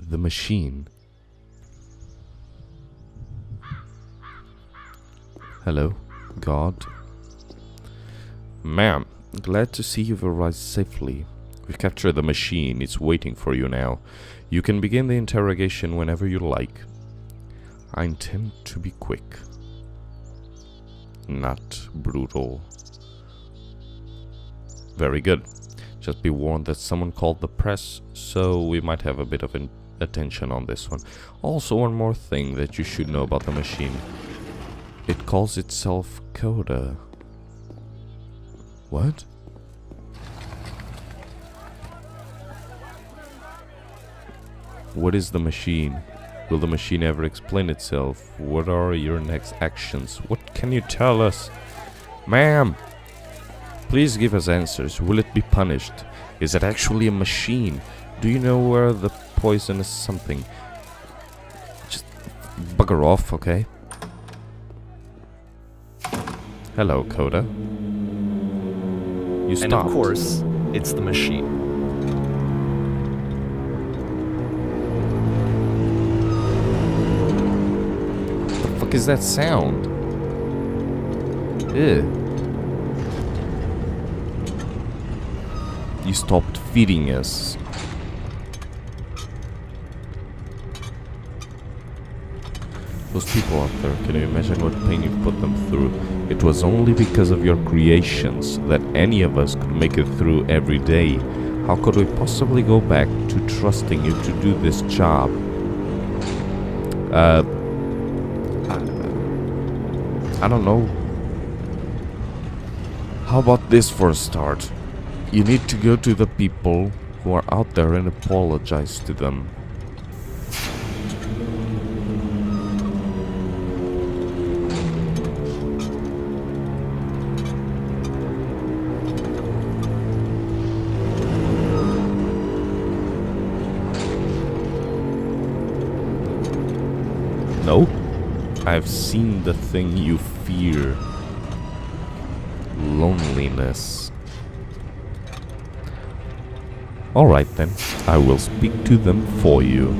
The machine. Hello, God. Ma'am, glad to see you've arrived safely. We've captured the machine. It's waiting for you now. You can begin the interrogation whenever you like. I intend to be quick. Not brutal. Very good. Just be warned that someone called the press, so we might have a bit of attention on this one. Also, one more thing that you should know about the machine. It calls itself Coda. What? What is the machine? Will the machine ever explain itself? What are your next actions? What can you tell us? Ma'am! Please give us answers. Will it be punished? Is it actually a machine? Do you know where the poisonous something? Just bugger off, okay? Hello, Coda. You stopped. And of course, it's the machine. What the fuck is that sound? Ew. You stopped feeding us. Those people out there, can you imagine what pain you put them through? It was only because of your creations that any of us could make it through every day. How could we possibly go back to trusting you to do this job? I don't know. How about this for a start? You need to go to the people who are out there and apologize to them. No, I've seen the thing you fear. Loneliness. Alright then, I will speak to them for you.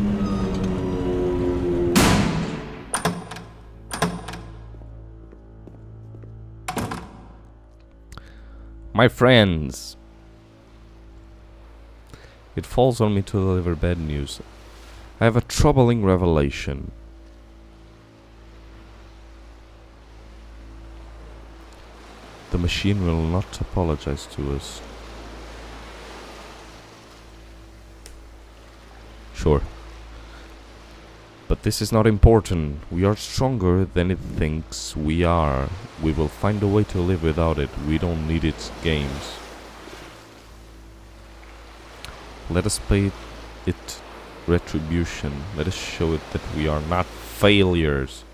My friends, it falls on me to deliver bad news. I have a troubling revelation. The machine will not apologize to us. Sure. But this is not important. We are stronger than it thinks we are. We will find a way to live without it. We don't need its games. Let us pay it retribution. Let us show it that we are not failures.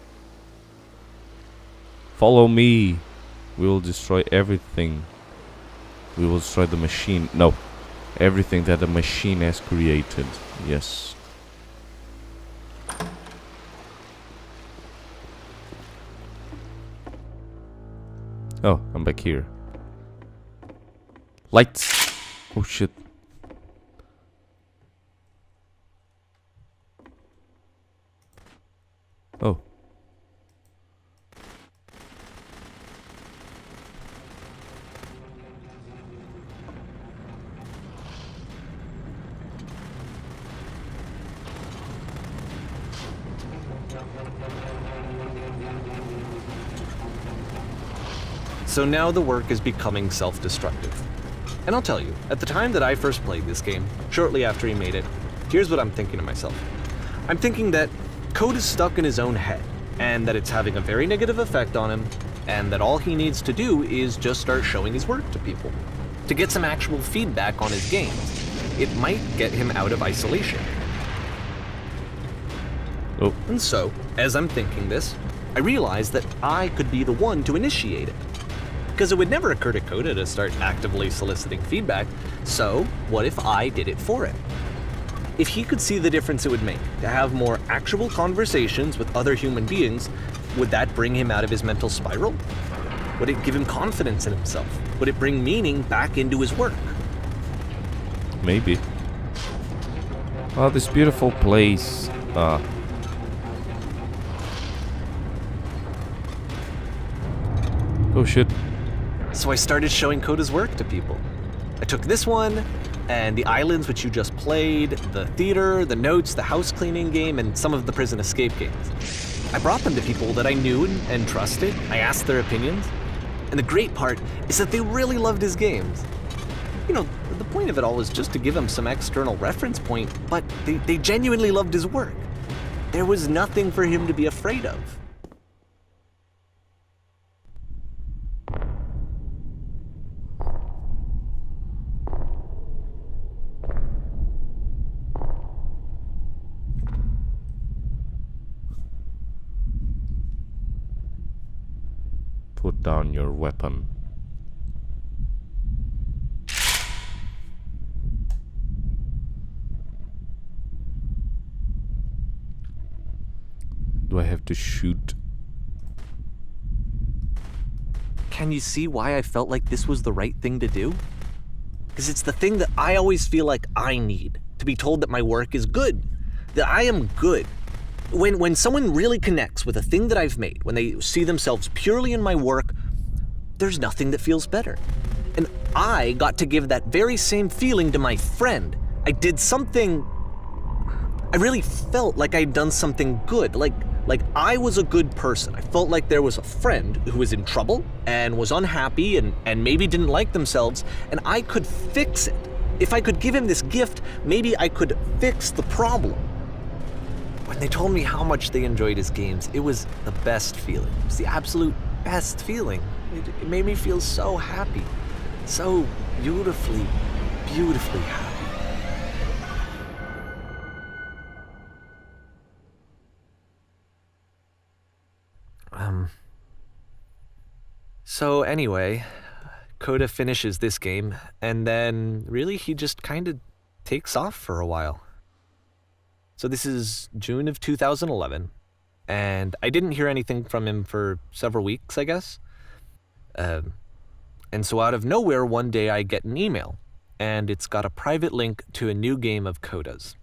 Follow me. We will destroy everything. We will destroy the machine. No. Everything that the machine has created. Yes. Oh, I'm back here. Lights! Oh shit. Oh. So now the work is becoming self-destructive. And I'll tell you, at the time that I first played this game, shortly after he made it, here's what I'm thinking to myself. I'm thinking that code is stuck in his own head, and that it's having a very negative effect on him, and that all he needs to do is just start showing his work to people, to get some actual feedback on his games. It might get him out of isolation. Oh. And so, as I'm thinking this, I realize that I could be the one to initiate it. Because it would never occur to Coda to start actively soliciting feedback, so what if I did it for him? If he could see the difference it would make to have more actual conversations with other human beings, would that bring him out of his mental spiral? Would it give him confidence in himself? Would it bring meaning back into his work? Maybe. Oh, this beautiful place. Oh shit. So I started showing Coda's work to people. I took this one, and the islands which you just played, the theater, the notes, the house cleaning game, and some of the prison escape games. I brought them to people that I knew and trusted. I asked their opinions. And the great part is that they really loved his games. You know, the point of it all was just to give him some external reference point, but they genuinely loved his work. There was nothing for him to be afraid of. Put down your weapon. Do I have to shoot? Can you see why I felt like this was the right thing to do? Because it's the thing that I always feel like I need, to be told that my work is good, that I am good. When someone really connects with a thing that I've made, when they see themselves purely in my work, there's nothing that feels better. And I got to give that very same feeling to my friend. I did something, I really felt like I'd done something good, like I was a good person. I felt like there was a friend who was in trouble and was unhappy and maybe didn't like themselves, and I could fix it. If I could give him this gift, maybe I could fix the problem. When they told me how much they enjoyed his games, it was the best feeling. It was the absolute best feeling. It made me feel so happy. So beautifully, beautifully happy. So anyway, Coda finishes this game, and then really he just kind of takes off for a while. So this is June of 2011, and I didn't hear anything from him for several weeks, I guess. And so out of nowhere, one day I get an email, and it's got a private link to a new game of Coda's.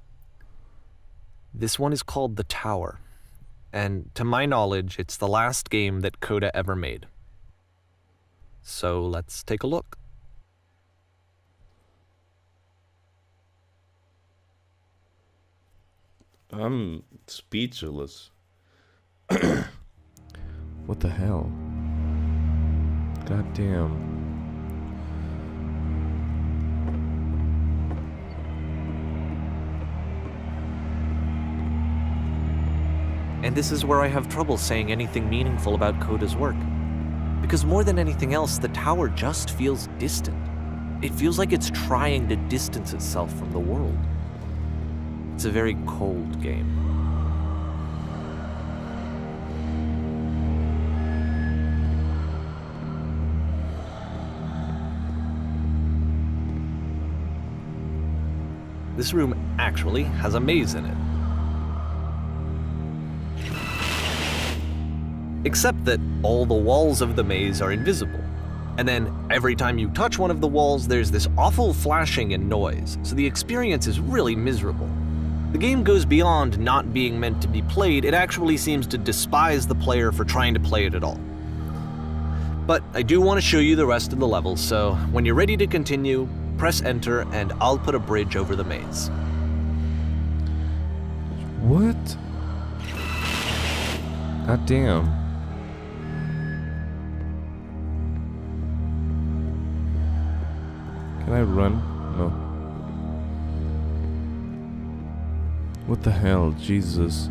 This one is called The Tower, and to my knowledge, it's the last game that Coda ever made. So let's take a look. I'm speechless. What the hell? God damn. And this is where I have trouble saying anything meaningful about Coda's work. Because more than anything else, the tower just feels distant. It feels like it's trying to distance itself from the world. It's a very cold game. This room actually has a maze in it. Except that all the walls of the maze are invisible. And then every time you touch one of the walls, there's this awful flashing and noise, so the experience is really miserable. The game goes beyond not being meant to be played, it actually seems to despise the player for trying to play it at all. But I do want to show you the rest of the levels, so when you're ready to continue, press enter and I'll put a bridge over the maze. What? God damn. Can I run? No. What the hell? Jesus.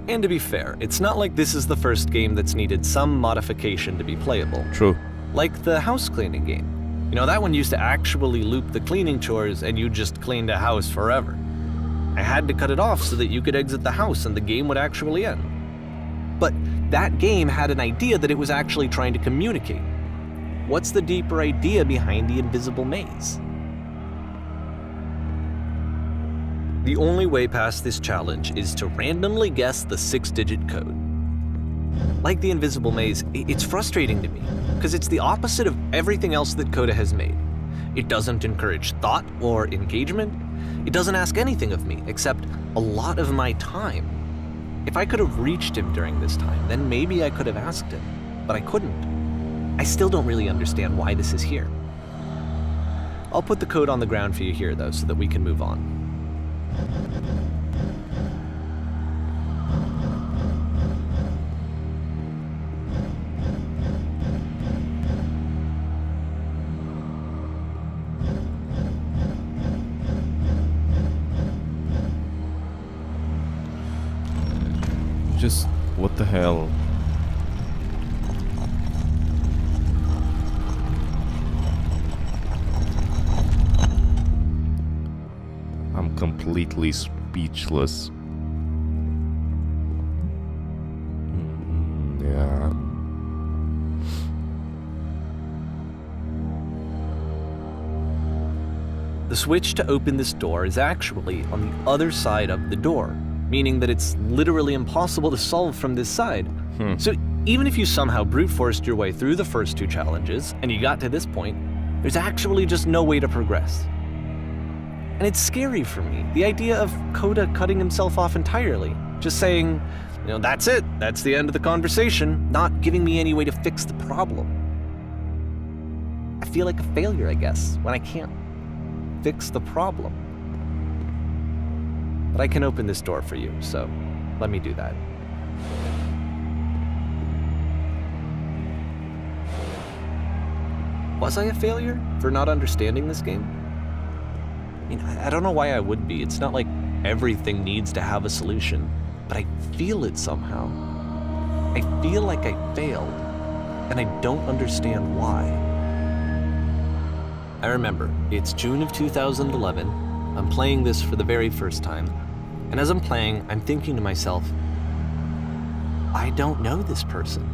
And to be fair, it's not like this is the first game that's needed some modification to be playable. True. Like the house cleaning game. You know, that one used to actually loop the cleaning chores and you just cleaned a house forever. I had to cut it off so that you could exit the house and the game would actually end. But that game had an idea that it was actually trying to communicate. What's the deeper idea behind the invisible maze? The only way past this challenge is to randomly guess the 6-digit code. Like the invisible maze, it's frustrating to me, because it's the opposite of everything else that Coda has made. It doesn't encourage thought or engagement. It doesn't ask anything of me except a lot of my time. If I could have reached him during this time, then maybe I could have asked him, but I couldn't. I still don't really understand why this is here. I'll put the code on the ground for you here, though, so that we can move on. Just, what the hell? I'm completely speechless. Yeah. The switch to open this door is actually on the other side of the door, meaning that it's literally impossible to solve from this side. So even if you somehow brute forced your way through the first two challenges and you got to this point, there's actually just no way to progress. And it's scary for me, the idea of Coda cutting himself off entirely, just saying, that's it, that's the end of the conversation, not giving me any way to fix the problem. I feel like a failure, I guess, when I can't fix the problem. But I can open this door for you, so let me do that. Was I a failure for not understanding this game? I mean, I don't know why I would be. It's not like everything needs to have a solution, but I feel it somehow. I feel like I failed, and I don't understand why. I remember, it's June of 2011. I'm playing this for the very first time, and as I'm playing, I'm thinking to myself, I don't know this person.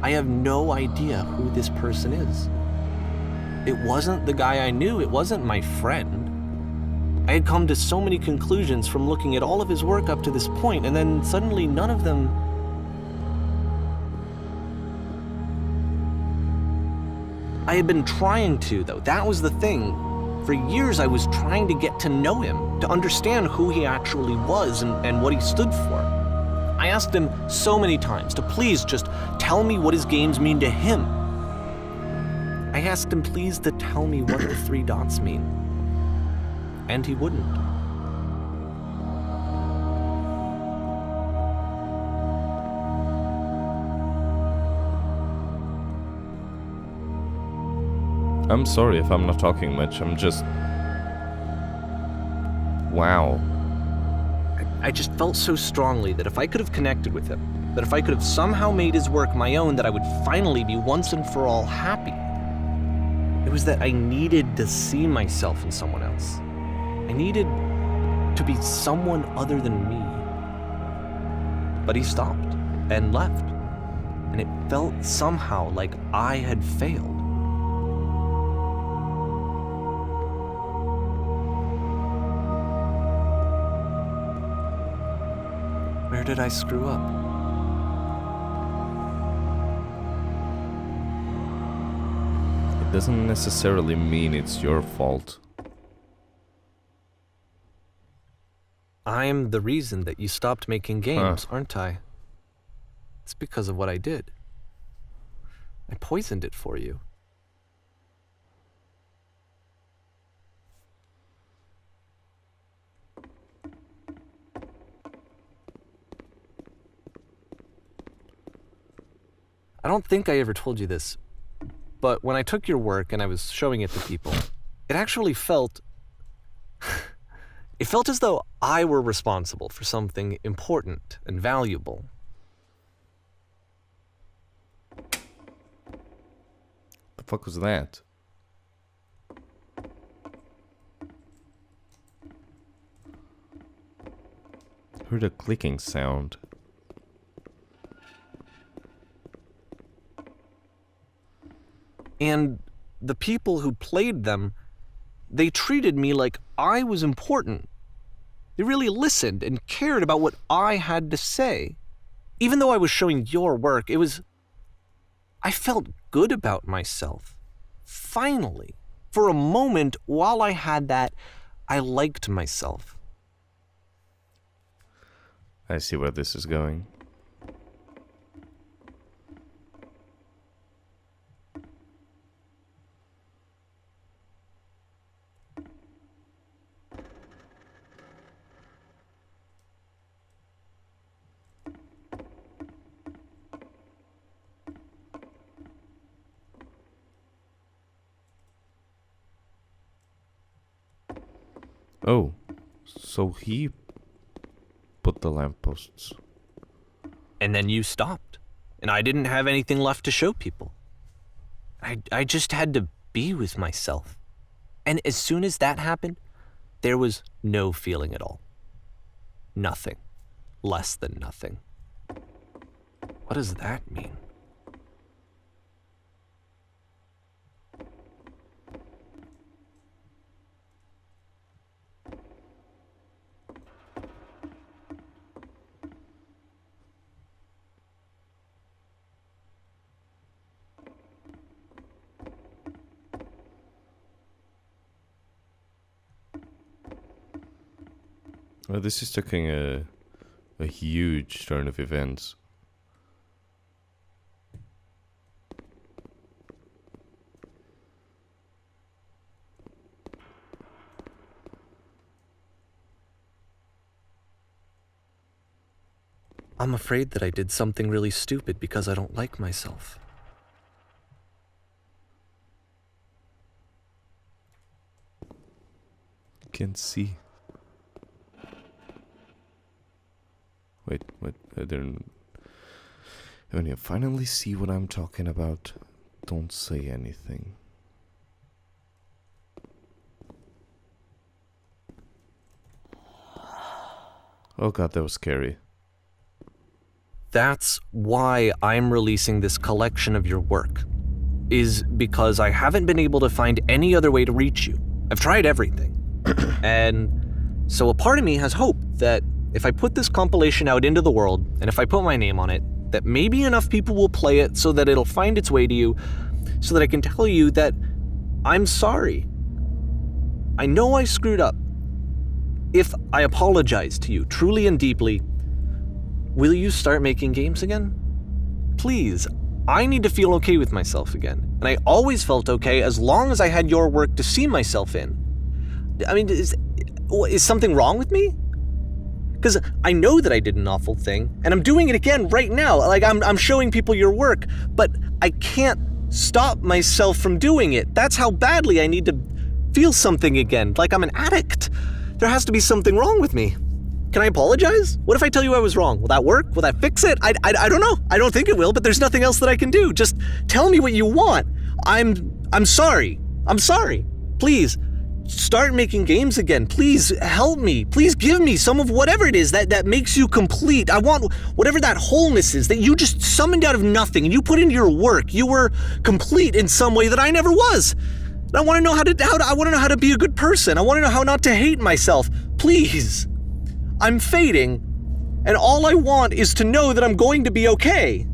I have no idea who this person is. It wasn't the guy I knew, it wasn't my friend. I had come to so many conclusions from looking at all of his work up to this point, and then suddenly none of them... I had been trying to, though. That was the thing. For years, I was trying to get to know him, to understand who he actually was and what he stood for. I asked him so many times to please just tell me what his games mean to him. I asked him please to tell me what the 3 dots mean. And he wouldn't. I'm sorry if I'm not talking much, I'm just... Wow. I just felt so strongly that if I could have connected with him, that if I could have somehow made his work my own, that I would finally be once and for all happy. It was that I needed to see myself in someone else. I needed to be someone other than me. But he stopped and left, and it felt somehow like I had failed. Where did I screw up? It doesn't necessarily mean it's your fault. I'm the reason that you stopped making games, aren't I? It's because of what I did. I poisoned it for you. I don't think I ever told you this, but when I took your work and I was showing it to people, it actually felt... it felt as though I were responsible for something important and valuable. The fuck was that? Heard a clicking sound. And the people who played them, they treated me like I was important. They really listened and cared about what I had to say. Even though I was showing your work, I felt good about myself. Finally. for a moment, while I had that, I liked myself. I see where this is going. Oh, so he put the lampposts. And then you stopped, and I didn't have anything left to show people. I just had to be with myself. And as soon as that happened, there was no feeling at all. Nothing. Less than nothing. What does that mean? Well, this is taking a huge turn of events. I'm afraid that I did something really stupid because I don't like myself. Can't see. Wait, I didn't. When you finally see what I'm talking about, don't say anything. Oh god, that was scary. That's why I'm releasing this collection of your work, is because I haven't been able to find any other way to reach you. I've tried everything. And so a part of me has hope that if I put this compilation out into the world, and if I put my name on it, that maybe enough people will play it so that it'll find its way to you, so that I can tell you that I'm sorry. I know I screwed up. If I apologize to you truly and deeply, will you start making games again? Please, I need to feel okay with myself again. And I always felt okay as long as I had your work to see myself in. I mean, is something wrong with me? Because I know that I did an awful thing, and I'm doing it again right now. Like, I'm showing people your work, but I can't stop myself from doing it. That's how badly I need to feel something again, like I'm an addict. There has to be something wrong with me. Can I apologize? What if I tell you I was wrong? Will that work? Will that fix it? I don't know. I don't think it will, but there's nothing else that I can do. Just tell me what you want. I'm sorry. I'm sorry. Please, start making games again. Please help me. Please give me some of whatever it is that makes you complete. I want whatever that wholeness is that you just summoned out of nothing and you put into your work. You were complete in some way that I never was. I want to know I want to know how to be a good person. I want to know how not to hate myself. Please. I'm fading, and all I want is to know that I'm going to be okay.